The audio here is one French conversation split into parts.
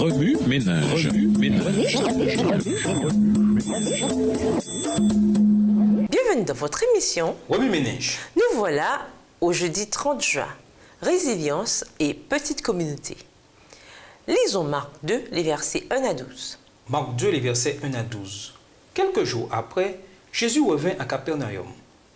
Remue ménage. Bienvenue dans votre émission Remue ménage. Nous voilà au jeudi 30 juin. Résilience et petite communauté. Lisons Marc 2, les versets 1 à 12. Marc 2, les versets 1 à 12. Quelques jours après, Jésus revint à Capernaum.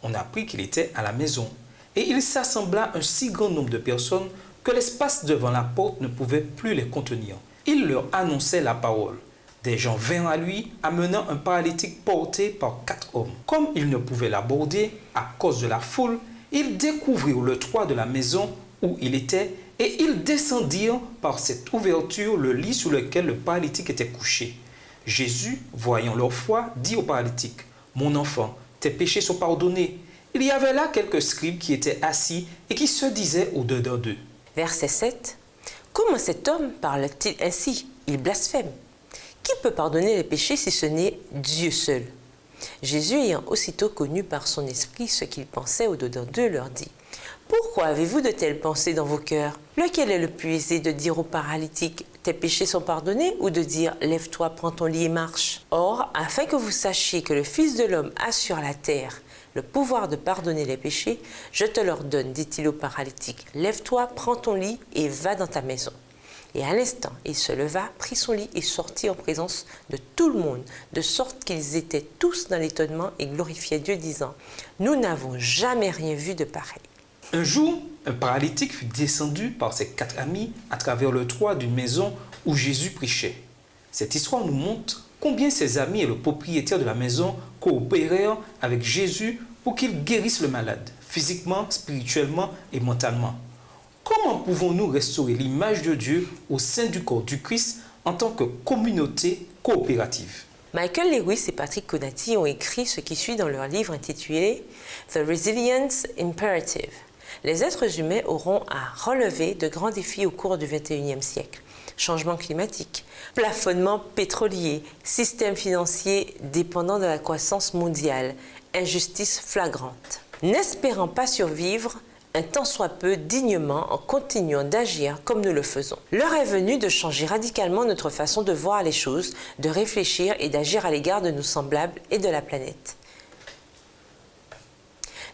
On apprit qu'il était à la maison. Et il s'assembla un si grand nombre de personnes que l'espace devant la porte ne pouvait plus les contenir. Il leur annonçait la parole. Des gens vinrent à lui, amenant un paralytique porté par 4 hommes. Comme ils ne pouvaient l'aborder à cause de la foule, ils découvrirent le toit de la maison où il était et ils descendirent par cette ouverture le lit sur lequel le paralytique était couché. Jésus, voyant leur foi, dit au paralytique, « Mon enfant, tes péchés sont pardonnés. » Il y avait là quelques scribes qui étaient assis et qui se disaient au-dedans d'eux. Verset 7. Comment cet homme parle-t-il ainsi? Il blasphème. Qui peut pardonner les péchés si ce n'est Dieu seul? Jésus, ayant aussitôt connu par son esprit ce qu'ils pensaient au-dedans d'eux, leur dit, « Pourquoi avez-vous de telles pensées dans vos cœurs? Lequel est le plus aisé de dire au paralytique, « Tes péchés sont pardonnés » ou de dire, « Lève-toi, prends ton lit et marche » Or, afin que vous sachiez que le Fils de l'homme a sur la terre le pouvoir de pardonner les péchés, je te l'ordonne, dit-il au paralytique, « Lève-toi, prends ton lit et va dans ta maison. » Et à l'instant, il se leva, prit son lit et sortit en présence de tout le monde, de sorte qu'ils étaient tous dans l'étonnement et glorifiaient Dieu, disant, « Nous n'avons jamais rien vu de pareil. » Un jour, un paralytique fut descendu par ses 4 amis à travers le toit d'une maison où Jésus prêchait. Cette histoire nous montre combien ses amis et le propriétaire de la maison coopérèrent avec Jésus pour qu'il guérisse le malade, physiquement, spirituellement et mentalement. Comment pouvons-nous restaurer l'image de Dieu au sein du corps du Christ en tant que communauté coopérative? Michael Lewis et Patrick Conati ont écrit ce qui suit dans leur livre intitulé « The Resilience Imperative ». Les êtres humains auront à relever de grands défis au cours du XXIe siècle. Changement climatique, plafonnement pétrolier, système financier dépendant de la croissance mondiale, injustice flagrante. N'espérant pas survivre un tant soit peu dignement en continuant d'agir comme nous le faisons. L'heure est venue de changer radicalement notre façon de voir les choses, de réfléchir et d'agir à l'égard de nos semblables et de la planète.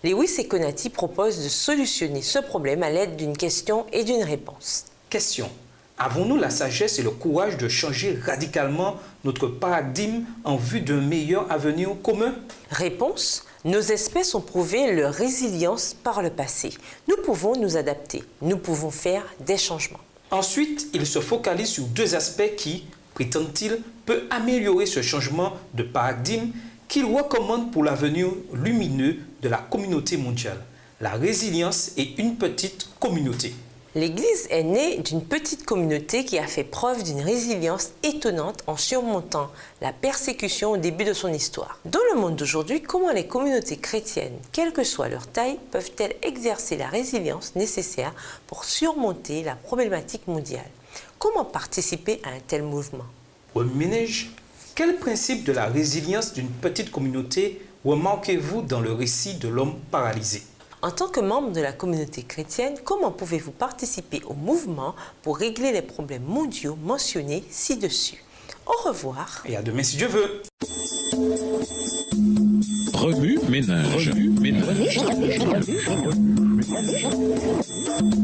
Lewis et Conati proposent de solutionner ce problème à l'aide d'une question et d'une réponse. Question. Avons-nous la sagesse et le courage de changer radicalement notre paradigme en vue d'un meilleur avenir commun? Réponse. Nos espèces ont prouvé leur résilience par le passé. Nous pouvons nous adapter. Nous pouvons faire des changements. Ensuite, il se focalise sur 2 aspects qui, prétend-il, peuvent améliorer ce changement de paradigme qu'il recommande pour l'avenir lumineux de la communauté mondiale. La résilience et une petite communauté. L'Église est née d'une petite communauté qui a fait preuve d'une résilience étonnante en surmontant la persécution au début de son histoire. Dans le monde d'aujourd'hui, comment les communautés chrétiennes, quelle que soit leur taille, peuvent-elles exercer la résilience nécessaire pour surmonter la problématique mondiale? Comment participer à un tel mouvement? Remue ménage, quel principe de la résilience d'une petite communauté remarquez-vous dans le récit de l'homme paralysé? En tant que membre de la communauté chrétienne, comment pouvez-vous participer au mouvement pour régler les problèmes mondiaux mentionnés ci-dessus? Au revoir. Et à demain si Dieu veut. Remue ménage.